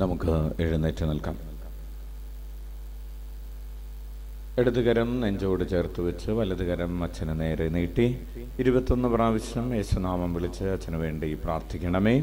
നമുക്ക് എഴുന്നേറ്റ് നിൽക്കാം. ഇടതുകരം നെഞ്ചോട് ചേർത്ത് വെച്ച് വലതുകരം അച്ഛന് നേരെ നീട്ടി 21 പ്രാവശ്യം യേശുനാമം വിളിച്ച് അച്ഛന് വേണ്ടി പ്രാർത്ഥിക്കണമേ.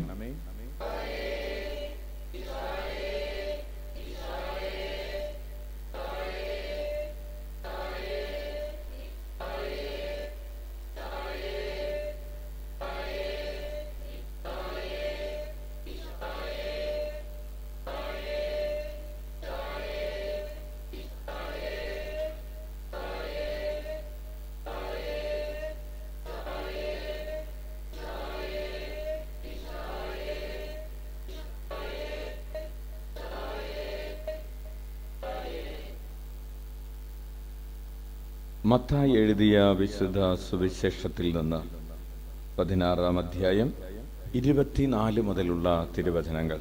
മത്തായി എഴുതിയ വിശുദ്ധ സുവിശേഷത്തിൽ നിന്ന് 16-ാം അധ്യായം 24 മുതലുള്ള തിരുവചനങ്ങൾ.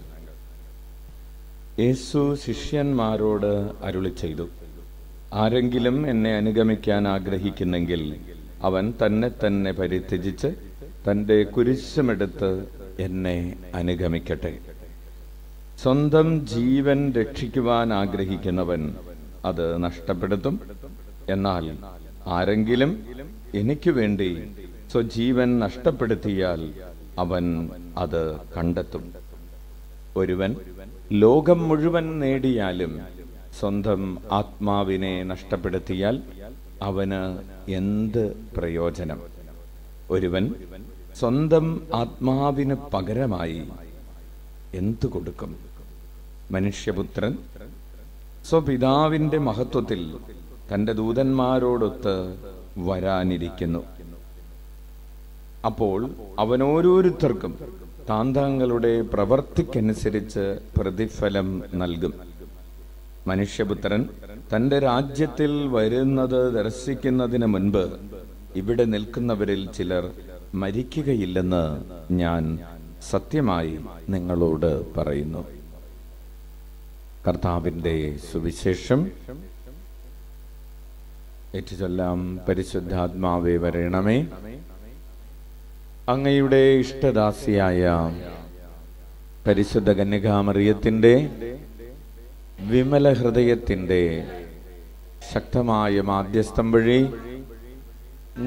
യേശു ശിഷ്യന്മാരോട് അരുളി ചെയ്തു, ആരെങ്കിലും എന്നെ അനുഗമിക്കാൻ ആഗ്രഹിക്കുന്നെങ്കിൽ അവൻ തന്നെ തന്നെ പരിത്യജിച്ച് തൻ്റെ കുരിശുമെടുത്ത് എന്നെ അനുഗമിക്കട്ടെ. സ്വന്തം ജീവൻ രക്ഷിക്കുവാൻ ആഗ്രഹിക്കുന്നവൻ അത് നഷ്ടപ്പെടുത്തും. എന്നാൽ ആരെങ്കിലും എനിക്ക് വേണ്ടി സ്വജീവൻ നഷ്ടപ്പെടുത്തിയാൽ അവൻ അത് കണ്ടെത്തും. ഒരുവൻ ലോകം മുഴുവൻ നേടിയാലും സ്വന്തം ആത്മാവിനെ നഷ്ടപ്പെടുത്തിയാൽ അവന് എന്ത് പ്രയോജനം? ഒരുവൻ സ്വന്തം ആത്മാവിന് പകരമായി എന്തു കൊടുക്കും? മനുഷ്യപുത്രൻ സ്വപിതാവിന്റെ മഹത്വത്തിൽ തന്റെ ദൂതന്മാരോടൊത്ത് വരാനിരിക്കുന്നു. അപ്പോൾ അവൻ ഓരോരുത്തർക്കും താന്തങ്ങളുടെ പ്രവൃത്തിക്കനുസരിച്ച് പ്രതിഫലം നൽകും. മനുഷ്യപുത്രൻ തന്റെ രാജ്യത്തിൽ വരുന്നത് ദർശിക്കുന്നതിന് മുൻപ് ഇവിടെ നിൽക്കുന്നവരിൽ ചിലർ മരിക്കുകയില്ലെന്ന് ഞാൻ സത്യമായി നിങ്ങളോട് പറയുന്നു. കർത്താവിന്റെ സുവിശേഷം. ഏറ്റുചൊല്ലാം. പരിശുദ്ധാത്മാവേ വരണമേ. അങ്ങയുടെ ഇഷ്ടദാസിയായ പരിശുദ്ധ കന്യകാമറിയത്തിന്റെ വിമല ഹൃദയത്തിന്റെ ശക്തമായ മാധ്യസ്ഥം വഴി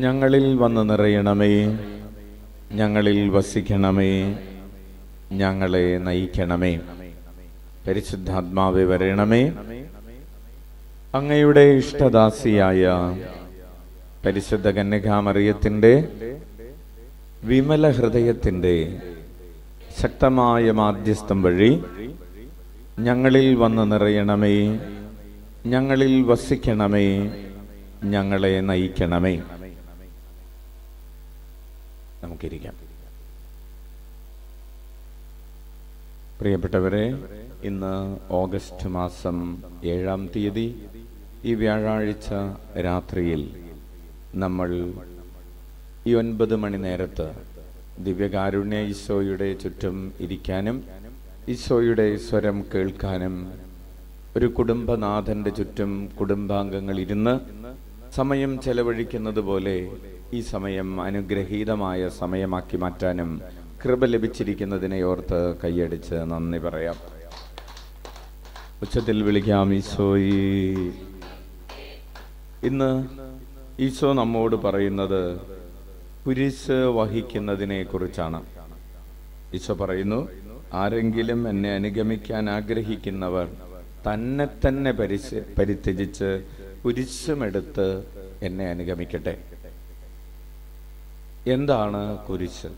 ഞങ്ങളിൽ വന്ന് നിറയണമേ, ഞങ്ങളിൽ വസിക്കണമേ, ഞങ്ങളെ നയിക്കണമേ. പരിശുദ്ധാത്മാവേ വരണമേ. അങ്ങയുടെ ഇഷ്ടദാസിയായ പരിശുദ്ധ കന്യകാമറിയത്തിന്റെ വിമല ഹൃദയത്തിന്റെ ശക്തമായ മാധ്യസ്ഥം വഴി ഞങ്ങളിൽ വന്ന് നിറയണമേ, ഞങ്ങളിൽ വസിക്കണമേ, ഞങ്ങളെ നയിക്കണമേ. നമുക്കിരിക്കാം. പ്രിയപ്പെട്ടവരെ, ഇന്ന് ഓഗസ്റ്റ് മാസം 7-ാം തീയതി ഈ വ്യാഴാഴ്ച രാത്രിയിൽ നമ്മൾ ഈ 9 മണി നേരത്ത് ദിവ്യകാരുണ്യ ഈശോയുടെ ചുറ്റും ഇരിക്കാനും ഈശോയുടെ സ്വരം കേൾക്കാനും ഒരു കുടുംബനാഥന്റെ ചുറ്റും കുടുംബാംഗങ്ങൾ ഇരുന്ന് സമയം ചെലവഴിക്കുന്നത് പോലെ ഈ സമയം അനുഗ്രഹീതമായ സമയമാക്കി മാറ്റാനും കൃപ ലഭിച്ചിരിക്കുന്നതിനെ ഓർത്ത് കൈയടിച്ച് നന്ദി പറയാം. ഉച്ചത്തിൽ വിളിക്കാം, ഈശോയേ. ഇന്ന് ഈശോ നമ്മോട് പറയുന്നത് കുരിശ് വഹിക്കുന്നതിനെ കുറിച്ചാണ്. ഈശോ പറയുന്നു, ആരെങ്കിലും എന്നെ അനുഗമിക്കാൻ ആഗ്രഹിക്കുന്നവർ തന്നെ തന്നെ പരിത്യജിച്ച് കുരിശുമെടുത്ത് എന്നെ അനുഗമിക്കട്ടെ. എന്താണ് കുരിശ്?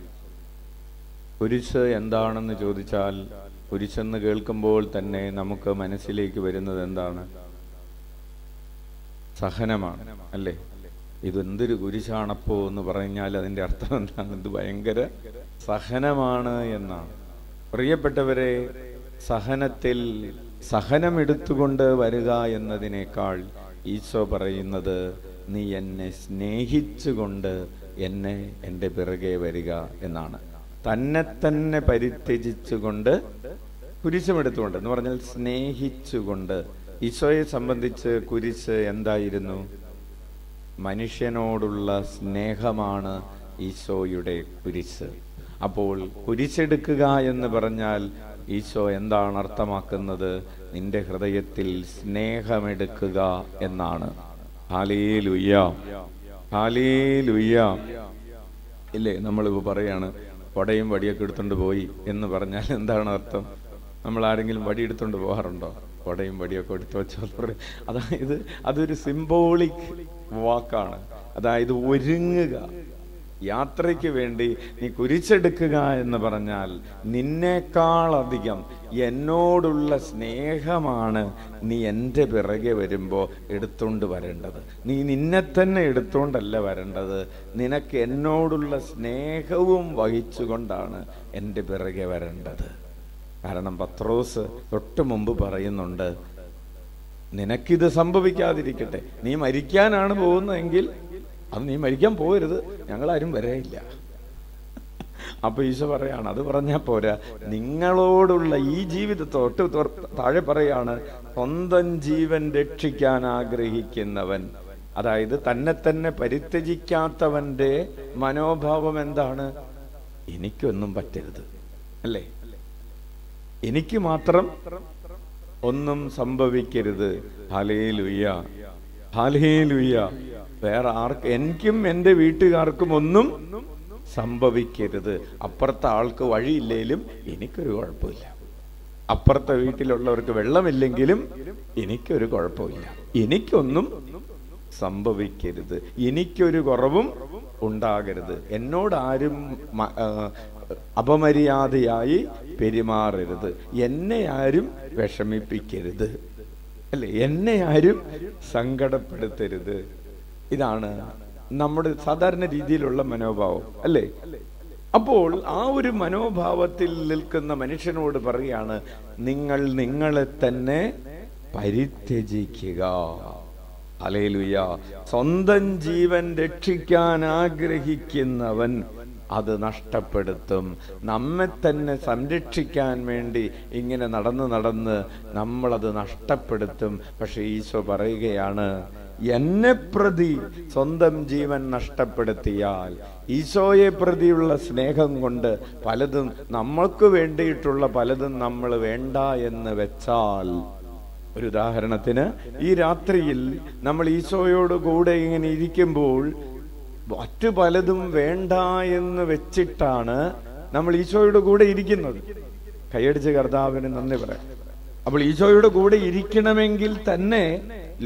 കുരിശ് എന്താണെന്ന് ചോദിച്ചാൽ, കുരിശെന്ന് കേൾക്കുമ്പോൾ തന്നെ നമുക്ക് മനസ്സിലേക്ക് വരുന്നത് എന്താണ്? സഹനമാണ്, അല്ലേ? ഇതെന്തൊരു കുരിശാണപ്പോ എന്ന് പറഞ്ഞാൽ അതിൻ്റെ അർത്ഥം എന്താണ്? ഇത് ഭയങ്കര സഹനമാണ് എന്നാണ്. പ്രിയപ്പെട്ടവരെ, സഹനമെടുത്തുകൊണ്ട് വരിക എന്നതിനേക്കാൾ ഈശോ പറയുന്നത്, നീ എന്നെ സ്നേഹിച്ചുകൊണ്ട് എൻ്റെ പിറകെ വരിക എന്നാണ്. തന്നെ തന്നെ പരിത്യജിച്ചുകൊണ്ട്, കുരിശുമെടുത്തുകൊണ്ട് എന്ന് പറഞ്ഞാൽ സ്നേഹിച്ചുകൊണ്ട്. ഈശോയെ സംബന്ധിച്ച് കുരിശ് എന്തായിരുന്നു? മനുഷ്യനോടുള്ള സ്നേഹമാണ് ഈശോയുടെ കുരിശ്. അപ്പോൾ കുരിശെടുക്കുക എന്ന് പറഞ്ഞാൽ ഈശോ എന്താണ് അർത്ഥമാക്കുന്നത്? നിന്റെ ഹൃദയത്തിൽ സ്നേഹമെടുക്കുക എന്നാണ്. Hallelujah, hallelujah. ഇല്ലേ, നമ്മളിപ്പോൾ പറയാണ് കൊടയും വടിയൊക്കെ എടുത്തുകൊണ്ട് പോയി എന്ന് പറഞ്ഞാൽ എന്താണ് അർത്ഥം? നമ്മൾ ആരെങ്കിലും വടി എടുത്തുകൊണ്ട് പോകാറുണ്ടോ? കൊടയും വടിയൊക്കെ എടുത്തു വെച്ചാൽ അതായത് അതൊരു സിംബോളിക് വാക്കാണ്. അതായത് ഒരുങ്ങുക, യാത്രയ്ക്ക് വേണ്ടി നീ കുരിശെടുക്കുക എന്ന് പറഞ്ഞാൽ നിന്നേക്കാളധികം എന്നോടുള്ള സ്നേഹമാണ് നീ എൻ്റെ പിറകെ വരുമ്പോൾ എടുത്തുകൊണ്ട് വരേണ്ടത്. നീ നിന്നെ തന്നെ എടുത്തുകൊണ്ടല്ല വരേണ്ടത്, നിനക്ക് എന്നോടുള്ള സ്നേഹവും വഹിച്ചുകൊണ്ടാണ് എൻ്റെ പിറകെ വരേണ്ടത്. കാരണം പത്രോസ് തൊട്ട് മുമ്പ് പറയുന്നുണ്ട്, നിനക്കിത് സംഭവിക്കാതിരിക്കട്ടെ, നീ മരിക്കാനാണ് പോകുന്നതെങ്കിൽ അത് നീ മരിക്കാൻ പോകരുത്, ഞങ്ങളാരും വരയില്ല. അപ്പൊ ഈശോ പറയാണ്, അത് പറഞ്ഞാൽ പോരാ, നിങ്ങളോടുള്ള ഈ ജീവിതത്തോട്ട് താഴെ പറയാണ്, സ്വന്തം ജീവൻ രക്ഷിക്കാൻ ആഗ്രഹിക്കുന്നവൻ, അതായത് തന്നെ തന്നെ പരിത്യജിക്കാത്തവന്റെ മനോഭാവം എന്താണ്? എനിക്കൊന്നും പറ്റരുത്, അല്ലേ, എനിക്ക് മാത്രം ഒന്നും സംഭവിക്കരുത്. Hallelujah, hallelujah. വേറെ എനിക്കും എൻ്റെ വീട്ടുകാർക്കും ഒന്നും സംഭവിക്കരുത്. അപ്പുറത്തെ ആൾക്ക് വഴിയില്ലെങ്കിലും എനിക്കൊരു കുഴപ്പമില്ല, അപ്പുറത്തെ വീട്ടിലുള്ളവർക്ക് വെള്ളമില്ലെങ്കിലും എനിക്കൊരു കുഴപ്പമില്ല, എനിക്കൊന്നും സംഭവിക്കരുത്, എനിക്കൊരു കുറവും ഉണ്ടാകരുത്, എന്നോട് ആരും അപമര്യാദയായി പെരുമാറരുത്, എന്നെ ആരും വിഷമിപ്പിക്കരുത്, അല്ലെ, എന്നെ ആരും സങ്കടപ്പെടുത്തരുത്. ഇതാണ് നമ്മുടെ സാധാരണ രീതിയിലുള്ള മനോഭാവം, അല്ലേ? അപ്പോൾ ആ ഒരു മനോഭാവത്തിൽ നിൽക്കുന്ന മനുഷ്യനോട് പറയാണ്, നിങ്ങൾ നിങ്ങളെ തന്നെ പരിത്യജിക്കുക. ഹല്ലേലൂയ. സ്വന്തം ജീവൻ രക്ഷിക്കാൻ ആഗ്രഹിക്കുന്നവൻ അത് നഷ്ടപ്പെടുത്തും. നമ്മെ തന്നെ സംരക്ഷിക്കാൻ വേണ്ടി ഇങ്ങനെ നടന്ന് നമ്മളത് നഷ്ടപ്പെടുത്തും. പക്ഷെ ഈശോ പറയുകയാണ്, എന്നെ പ്രതി സ്വന്തം ജീവൻ നഷ്ടപ്പെടുത്തിയാൽ, ഈശോയെ പ്രതിയുള്ള സ്നേഹം കൊണ്ട് പലതും നമ്മൾക്ക് വേണ്ടിയിട്ടുള്ള പലതും നമ്മൾ വേണ്ട എന്ന് വെച്ചാൽ, ഒരു ഉദാഹരണത്തിന് ഈ രാത്രിയിൽ നമ്മൾ ഈശോയോട് കൂടെ ഇങ്ങനെ ഇരിക്കുമ്പോൾ മറ്റു പലതും വേണ്ട എന്ന് വെച്ചിട്ടാണ് നമ്മൾ ഈശോയുടെ കൂടെ ഇരിക്കുന്നത്. കൈയടിച്ച് കർത്താവിന് നന്ദി പറയാം. അപ്പോൾ ഈശോയുടെ കൂടെ ഇരിക്കണമെങ്കിൽ തന്നെ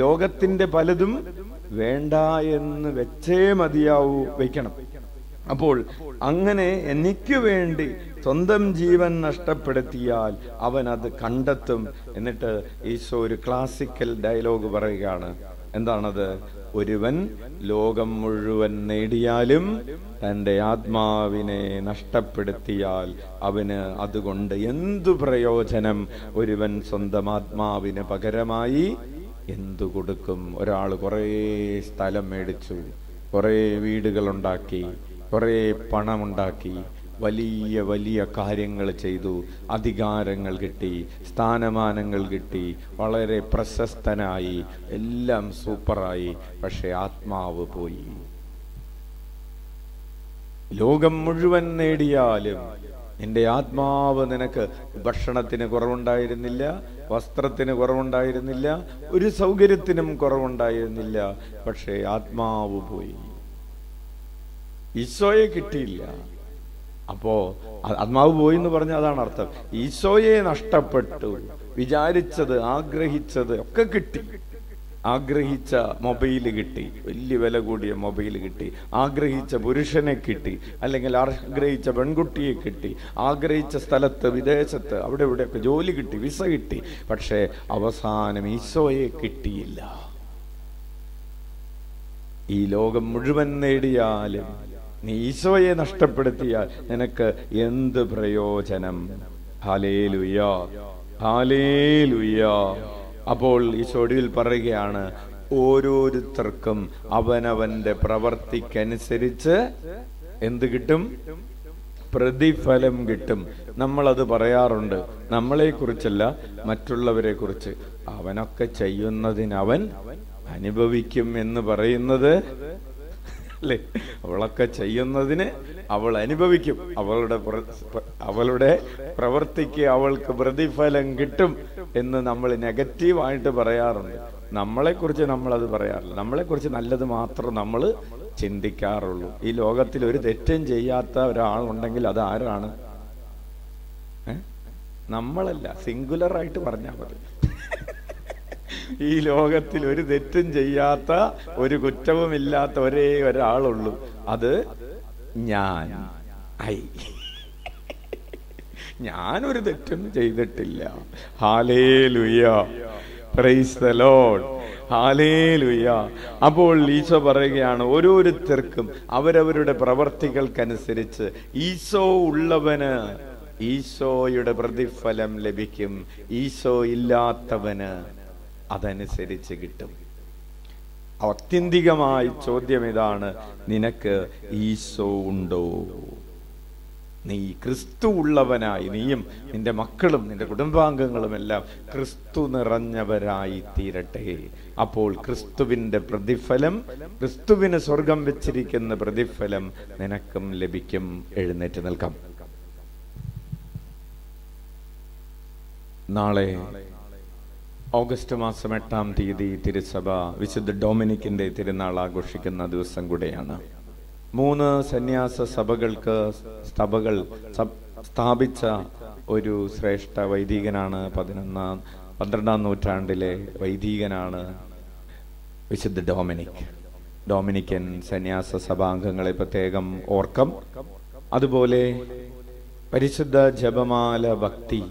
ലോകത്തിന്റെ പലതും വേണ്ട എന്ന് വെച്ചേ മതിയാവൂ, വെക്കണം. അപ്പോൾ അങ്ങനെ എനിക്ക് വേണ്ടി സ്വന്തം ജീവൻ നഷ്ടപ്പെടുത്തിയാൽ അവൻ അത് കണ്ടെത്തും. എന്നിട്ട് ഈശോ ഒരു ക്ലാസിക്കൽ ഡയലോഗ് പറയുകയാണ്. എന്താണത്? ഒരുവൻ ലോകം മുഴുവൻ നേടിയാലും തൻ്റെ ആത്മാവിനെ നഷ്ടപ്പെടുത്തിയാൽ അവന് അതുകൊണ്ട് എന്തു പ്രയോജനം? ഒരുവൻ സ്വന്തം ആത്മാവിന് പകരമായി എന്തു കൊടുക്കും? ഒരാൾ കുറേ സ്ഥലം മേടിച്ചു, കുറേ വീടുകളുണ്ടാക്കി, കുറേ പണമുണ്ടാക്കി, വലിയ വലിയ കാര്യങ്ങൾ ചെയ്തു, അധികാരങ്ങൾ കിട്ടി, സ്ഥാനമാനങ്ങൾ കിട്ടി, വളരെ പ്രശസ്തനായി, എല്ലാം സൂപ്പറായി. പക്ഷെ ആത്മാവ് പോയി. ലോകം മുഴുവൻ നേടിയാലും നിന്റെ ആത്മാവ്, നിനക്ക് ഭക്ഷണത്തിന് കുറവുണ്ടായിരുന്നില്ല, വസ്ത്രത്തിന് കുറവുണ്ടായിരുന്നില്ല, ഒരു സൗകര്യത്തിനും കുറവുണ്ടായിരുന്നില്ല, പക്ഷെ ആത്മാവ് പോയി, ഈശോയെ കിട്ടിയില്ല. അപ്പോ ആത്മാവ് പോയി എന്ന് പറഞ്ഞാൽ അതാണ് അർത്ഥം. ഈശോയെ നഷ്ടപ്പെട്ടു. വിചാരിച്ചത്, ആഗ്രഹിച്ചത് ഒക്കെ കിട്ടി. ആഗ്രഹിച്ച മൊബൈൽ കിട്ടി, വലിയ വില കൂടിയ മൊബൈൽ കിട്ടി, ആഗ്രഹിച്ച പുരുഷനെ കിട്ടി, അല്ലെങ്കിൽ ആഗ്രഹിച്ച പെൺകുട്ടിയെ കിട്ടി, ആഗ്രഹിച്ച സ്ഥലത്ത്, വിദേശത്ത്, അവിടെ ഇവിടെയൊക്കെ ജോലി കിട്ടി, വിസ കിട്ടി. പക്ഷേ അവസാനം ഈശോയെ കിട്ടിയില്ല. ഈ ലോകം മുഴുവൻ നേടിയാലും നീ ഈശോയെ നഷ്ടപ്പെടുത്തിയാൽ നിനക്ക് എന്ത് പ്രയോജനം? Hallelujah, hallelujah. അപ്പോൾ ഈശോയിൽ പറയുകയാണ്, ഓരോരുത്തർക്കും അവനവന്റെ പ്രവർത്തിക്കനുസരിച്ച് എന്ത് കിട്ടും? പ്രതിഫലം കിട്ടും. നമ്മളത് പറയാറുണ്ട്, നമ്മളെ കുറിച്ചല്ല, മറ്റുള്ളവരെ കുറിച്ച്. അവനൊക്കെ ചെയ്യുന്നതിന് അവൻ അനുഭവിക്കും എന്ന് പറയുന്നത്, അല്ലേ? അവളൊക്കെ ചെയ്യുന്നതിന് അവൾ അനുഭവിക്കും. അവളുടെ പ്രവൃത്തിക്ക് അവൾക്ക് പ്രതിഫലം കിട്ടും എന്ന് നമ്മൾ നെഗറ്റീവായിട്ട് പറയാറുണ്ട്. നമ്മളെക്കുറിച്ച് നമ്മളത് പറയാറില്ല. നമ്മളെക്കുറിച്ച് നല്ലത് മാത്രം നമ്മൾ ചിന്തിക്കാറുള്ളൂ. ഈ ലോകത്തിൽ ഒരു തെറ്റും ചെയ്യാത്ത ഒരാളുണ്ടെങ്കിൽ അത് ആരാണ്? നമ്മളല്ല, സിംഗുലറായിട്ട് പറഞ്ഞാൽ മതി. ഈ ലോകത്തിൽ ഒരു തെറ്റും ചെയ്യാത്ത, ഒരു കുറ്റവുമില്ലാത്ത ഒരേ ഒരാളുള്ളൂ, അത് ഞാൻ. ഞാനൊരു തെറ്റും ചെയ്തിട്ടില്ല. Hallelujah, praise the Lord, hallelujah. അപ്പോൾ ഈശോ പറയുകയാണ്, ഓരോരുത്തർക്കും അവരവരുടെ പ്രവർത്തികൾക്കനുസരിച്ച് ഈശോ ഉള്ളവന് ഈശോയുടെ പ്രതിഫലം ലഭിക്കും, ഈശോ ഇല്ലാത്തവന് അതനുസരിച്ച് കിട്ടും. ആത്യന്തികമായ ചോദ്യം ഇതാണ്, നിനക്ക് ഈശോ ഉണ്ടോ? നീ ക്രിസ്തു ഉള്ളവനായി, നീയും നിന്റെ മക്കളും നിന്റെ കുടുംബാംഗങ്ങളും എല്ലാം ക്രിസ്തു നിറഞ്ഞവരായി തീരട്ടെ. അപ്പോൾ ക്രിസ്തുവിന്റെ പ്രതിഫലം, ക്രിസ്തുവിന് സ്വർഗം വെച്ചിരിക്കുന്ന പ്രതിഫലം നിനക്കും ലഭിക്കും. എഴുന്നേറ്റ് നിൽക്കാം. നാളെ ഓഗസ്റ്റ് മാസം 8-ാം തീയതി തിരുസഭ വിശുദ്ധ ഡൊമിനിക്കിന്റെ തിരുനാൾ ആഘോഷിക്കുന്ന ദിവസം കൂടെയാണ്. 3 സന്യാസ സഭകൾക്ക് സ്ഥാപിച്ച ഒരു ശ്രേഷ്ഠ വൈദികനാണ്, 12-ാം നൂറ്റാണ്ടിലെ വൈദികനാണ് വിശുദ്ധ ഡൊമിനിക്കൻ സന്യാസ സഭാംഗങ്ങളെ പ്രത്യേകം ഓർക്കം. അതുപോലെ പരിശുദ്ധ ജപമാല ഭക്തി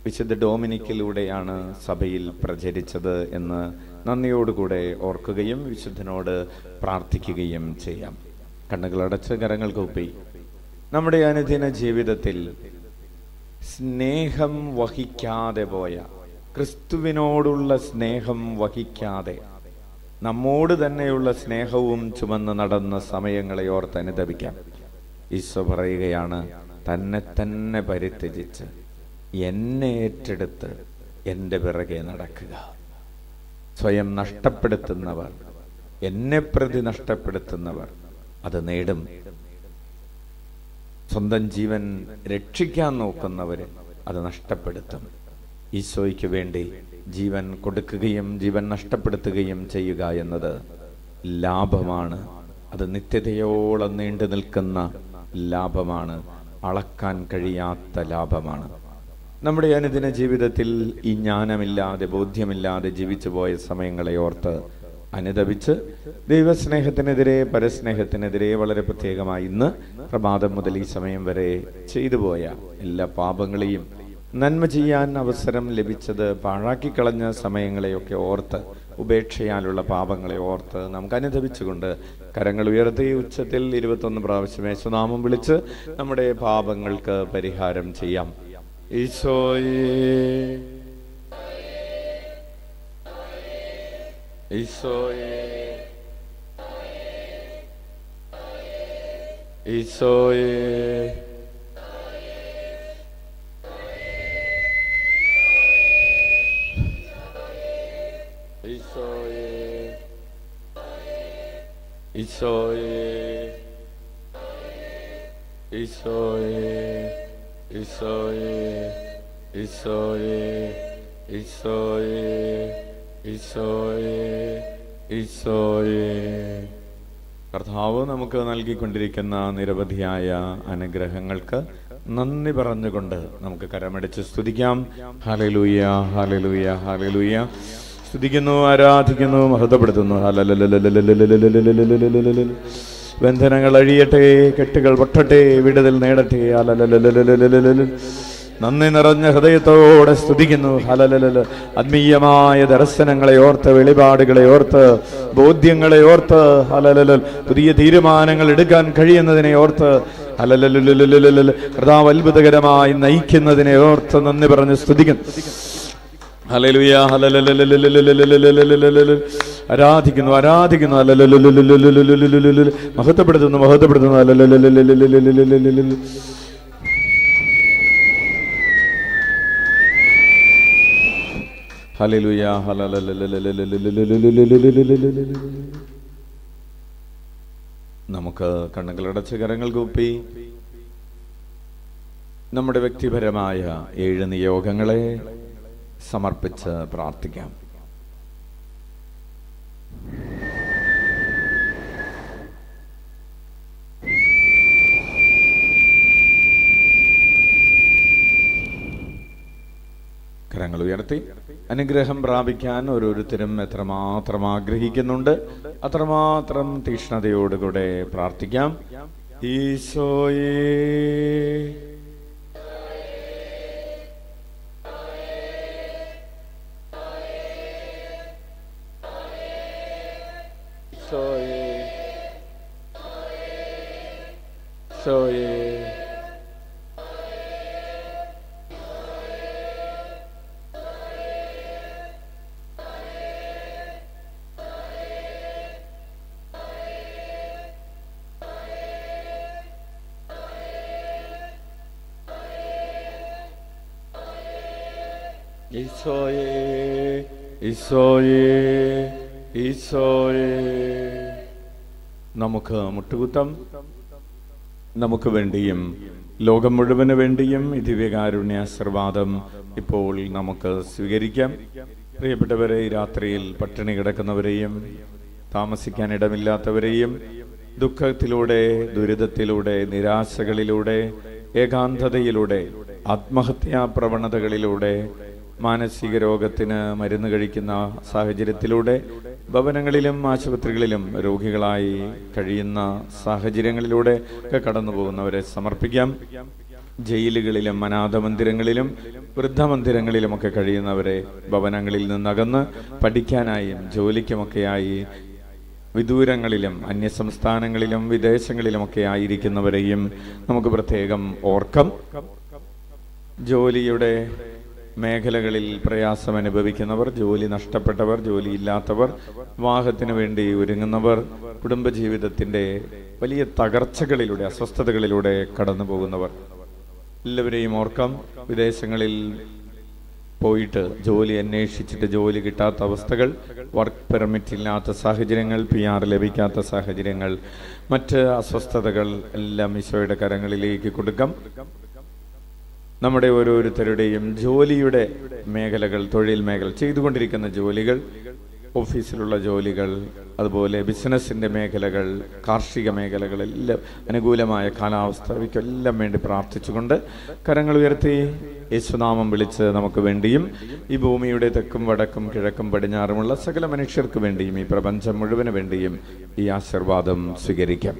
വിശുദ്ധ ഡൊമിനിക്കിലൂടെയാണ് സഭയിൽ പ്രചരിച്ചത് എന്ന് നന്ദിയോടുകൂടെ ഓർക്കുകയും വിശുദ്ധനോട് പ്രാർത്ഥിക്കുകയും ചെയ്യാം. കണ്ണുകളടച്ച് കരങ്ങൾ കൂപ്പി നമ്മുടെ അനുദിന ജീവിതത്തിൽ സ്നേഹം വഹിക്കാതെ പോയ, ക്രിസ്തുവിനോടുള്ള സ്നേഹം വഹിക്കാതെ നമ്മോട് തന്നെയുള്ള സ്നേഹവും ചുമന്ന് നടന്ന സമയങ്ങളെ ഓർത്ത് അനുതപിക്കാം. ഈശോ പറയുകയാണ്, തന്നെ തന്നെ പരിത്യജിച്ച് എന്നെ ഏറ്റെടുത്ത് എൻ്റെ പിറകെ നടക്കുക. സ്വയം നഷ്ടപ്പെടുത്തുന്നവർ, എന്നെ പ്രതി നഷ്ടപ്പെടുത്തുന്നവർ അത് നേടും. സ്വന്തം ജീവൻ രക്ഷിക്കാൻ നോക്കുന്നവര് അത് നഷ്ടപ്പെടുത്തും. ഈശോയ്ക്ക് വേണ്ടി ജീവൻ കൊടുക്കുകയും ജീവൻ നഷ്ടപ്പെടുത്തുകയും ചെയ്യുക എന്നത് ലാഭമാണ്. അത് നിത്യതയോളം നീണ്ടു നിൽക്കുന്ന ലാഭമാണ്, അളക്കാൻ കഴിയാത്ത ലാഭമാണ്. നമ്മുടെ അനുദിന ജീവിതത്തിൽ ഈ ജ്ഞാനമില്ലാതെ, ബോധ്യമില്ലാതെ ജീവിച്ചു പോയ സമയങ്ങളെ ഓർത്ത് അനുതപിച്ച് ദൈവസ്നേഹത്തിനെതിരെ, പരസ്നേഹത്തിനെതിരെ, വളരെ പ്രത്യേകമായി ഇന്ന് പ്രഭാതം മുതൽ ഈ സമയം വരെ ചെയ്തു പോയ എല്ലാ പാപങ്ങളെയും, നന്മ ചെയ്യാൻ അവസരം ലഭിച്ചത് പാഴാക്കിക്കളഞ്ഞ സമയങ്ങളെയൊക്കെ ഓർത്ത്, ഉപേക്ഷയാലുള്ള പാപങ്ങളെ ഓർത്ത് നമുക്ക് അനുദപിച്ചുകൊണ്ട് കരങ്ങൾ ഉയർത്തി ഉച്ചത്തിൽ 21 പ്രാവശ്യം യേശുനാമം വിളിച്ച് നമ്മുടെ പാപങ്ങൾക്ക് പരിഹാരം ചെയ്യാം. ഈശോയേ, ഈശോയേ, ഈശോയേ, ഈശോയേ, ഈശോയേ, ഈശോയേ, ഈശോയേ, ഈശോയേ, ഈശോയേ, ഈശോയേ. കർത്താവ് നമുക്ക് നൽകിക്കൊണ്ടിരിക്കുന്ന നിരവധിയായ അനുഗ്രഹങ്ങൾക്ക് നന്ദി പറഞ്ഞുകൊണ്ട് നമുക്ക് കരമടിച്ച് സ്തുതിക്കാം. Hallelujah, hallelujah, hallelujah. സ്തുതിക്കുന്നു, ആരാധിക്കുന്നു, മഹത്വപ്പെടുത്തുന്നു. ബന്ധനങ്ങൾ അഴിയട്ടെ, കെട്ടുകൾ പൊട്ടട്ടെ, വിടുതൽ നേടട്ടെ. നന്ദി നിറഞ്ഞ ഹൃദയത്തോടെ സ്തുതിക്കുന്നു. ആത്മീയമായ ദർശനങ്ങളെ ഓർത്ത്, വെളിപാടുകളെ ഓർത്ത്, ബോധ്യങ്ങളെ ഓർത്ത്, പുതിയ തീരുമാനങ്ങൾ എടുക്കാൻ കഴിയുന്നതിനെ ഓർത്ത്, കർത്താവ് അത്ഭുതകരമായി നയിക്കുന്നതിനെ ഓർത്ത് നന്ദി പറഞ്ഞ് സ്തുതിക്കുന്നു. ഹല്ലേലൂയ, ആരാധിക്കുന്നു, ആരാധിക്കുന്നു, മഹത്വപ്പെടുത്തുന്നു, മഹത്വപ്പെടുത്തുന്നു. ഹല്ലേലൂയ, നമുക്ക് കണ്ണുകളടച്ച് കരങ്ങൾ കൂപ്പി നമ്മുടെ വ്യക്തിപരമായ 7 നിയോഗങ്ങളെ സമർപ്പിച്ച് പ്രാർത്ഥിക്കാം. കരങ്ങൾ ഉയർത്തി അനുഗ്രഹം പ്രാപിക്കാൻ ഓരോരുത്തരും എത്രമാത്രം ആഗ്രഹിക്കുന്നുണ്ട് അത്രമാത്രം തീക്ഷ്ണതയോടുകൂടെ പ്രാർത്ഥിക്കാം. ഈശോയേ, ഈശോയേ, ഈശോയേ, ഈശോയേ, ഈശോയേ, ഈശോയേ. നമുക്ക് മുട്ടുകുത്താം. നമുക്ക് വേണ്ടിയും ലോകം മുഴുവന് വേണ്ടിയും ഈ ദിവ്യകാരുണ്യ ആശീർവാദം ഇപ്പോൾ നമുക്ക് സ്വീകരിക്കാം. പ്രിയപ്പെട്ടവരെ, ഈ രാത്രിയിൽ പട്ടിണി കിടക്കുന്നവരെയും താമസിക്കാൻ ഇടമില്ലാത്തവരെയും ദുഃഖത്തിലൂടെ, ദുരിതത്തിലൂടെ, നിരാശകളിലൂടെ, ഏകാന്തതയിലൂടെ, ആത്മഹത്യാ പ്രവണതകളിലൂടെ, മാനസിക രോഗത്തിന് മരുന്ന് കഴിക്കുന്ന സാഹചര്യത്തിലൂടെ, ഭവനങ്ങളിലും ആശുപത്രികളിലും രോഗികളായി കഴിയുന്ന സാഹചര്യങ്ങളിലൂടെ ഒക്കെ കടന്നു പോകുന്നവരെ സമർപ്പിക്കാം. ജയിലുകളിലും അനാഥ മന്ദിരങ്ങളിലും വൃദ്ധമന്ദിരങ്ങളിലുമൊക്കെ കഴിയുന്നവരെ, ഭവനങ്ങളിൽ നിന്നകന്ന് പഠിക്കാനായും ജോലിക്കുമൊക്കെയായി വിദൂരങ്ങളിലും അന്യസംസ്ഥാനങ്ങളിലും വിദേശങ്ങളിലുമൊക്കെ ആയിരിക്കുന്നവരെയും നമുക്ക് പ്രത്യേകം ഓർക്കാം. ജോലിയുടെ മേഖലകളിൽ പ്രയാസം അനുഭവിക്കുന്നവർ, ജോലി നഷ്ടപ്പെട്ടവർ, ജോലിയില്ലാത്തവർ, വിവാഹത്തിന് വേണ്ടി ഒരുങ്ങുന്നവർ, കുടുംബജീവിതത്തിൻ്റെ വലിയ തകർച്ചകളിലൂടെ, അസ്വസ്ഥതകളിലൂടെ കടന്നു പോകുന്നവർ എല്ലാവരെയും ഓർക്കാം. വിദേശങ്ങളിൽ പോയിട്ട് ജോലി അന്വേഷിച്ചിട്ട് ജോലി കിട്ടാത്ത അവസ്ഥകൾ, വർക്ക് പെർമിറ്റ് ഇല്ലാത്ത സാഹചര്യങ്ങൾ, PR ലഭിക്കാത്ത സാഹചര്യങ്ങൾ, മറ്റ് അസ്വസ്ഥതകൾ എല്ലാം ഈശോയുടെ കരങ്ങളിലേക്ക് കൊടുക്കാം. നമ്മുടെ ഓരോരുത്തരുടെയും ജോലിയുടെ മേഖലകൾ, തൊഴിൽ മേഖല, ചെയ്തുകൊണ്ടിരിക്കുന്ന ജോലികൾ, ഓഫീസിലുള്ള ജോലികൾ, അതുപോലെ ബിസിനസ്സിൻ്റെ മേഖലകൾ, കാർഷിക മേഖലകളെല്ലാം അനുകൂലമായ കാലാവസ്ഥയ്ക്കെല്ലാം വേണ്ടി പ്രാർത്ഥിച്ചുകൊണ്ട് കരങ്ങൾ ഉയർത്തി യേശുനാമം വിളിച്ച് നമുക്ക് വേണ്ടിയും ഈ ഭൂമിയുടെ തെക്കും വടക്കും കിഴക്കും പടിഞ്ഞാറുമുള്ള സകല മനുഷ്യർക്ക് വേണ്ടിയും ഈ പ്രപഞ്ചം മുഴുവന് വേണ്ടിയും ഈ ആശീർവാദം സ്വീകരിക്കാം.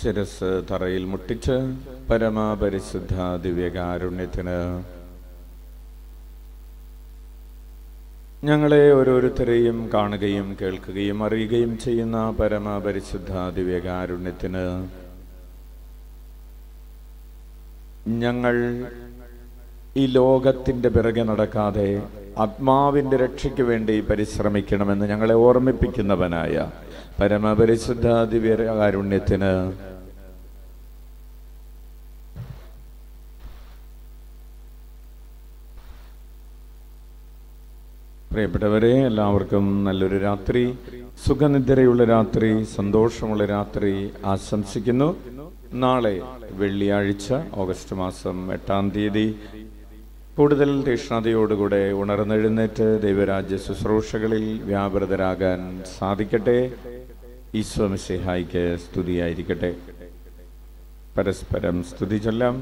ശിരസ് തറയിൽ മുട്ടിച്ച് പരമപരിശുദ്ധ ദിവ്യകാരുണ്യത്തിന് ഞങ്ങളെ ഓരോരുത്തരെയും കാണുകയും കേൾക്കുകയും അറിയുകയും ചെയ്യുന്ന പരമപരിശുദ്ധ ദിവ്യകാരുണ്യത്തിന് ഞങ്ങൾ ഈ ലോകത്തിൻ്റെ പിറകെ നടക്കാതെ ആത്മാവിൻ്റെ രക്ഷയ്ക്ക് വേണ്ടി പരിശ്രമിക്കണമെന്ന് ഞങ്ങളെ ഓർമ്മിപ്പിക്കുന്നവനായ പരമപരിശുദ്ധ ദിവ്യകാരുണ്യത്തിന് പ്രിയപ്പെട്ടവരെ, എല്ലാവർക്കും നല്ലൊരു രാത്രി, സുഖനിദ്രയുള്ള രാത്രി, സന്തോഷമുള്ള രാത്രി ആശംസിക്കുന്നു. നാളെ വെള്ളിയാഴ്ച ഓഗസ്റ്റ് മാസം 8-ാം തീയതി കൂടുതൽ തീക്ഷ്ണതയോടുകൂടെ ഉണർന്നെഴുന്നേറ്റ് ദൈവരാജ്യ ശുശ്രൂഷകളിൽ വ്യാപൃതരാകാൻ സാധിക്കട്ടെ. ഈശോ മിശിഹായ്ക്ക് സ്തുതിയായിരിക്കട്ടെ. പരസ്പരം സ്തുതി ചൊല്ലാം.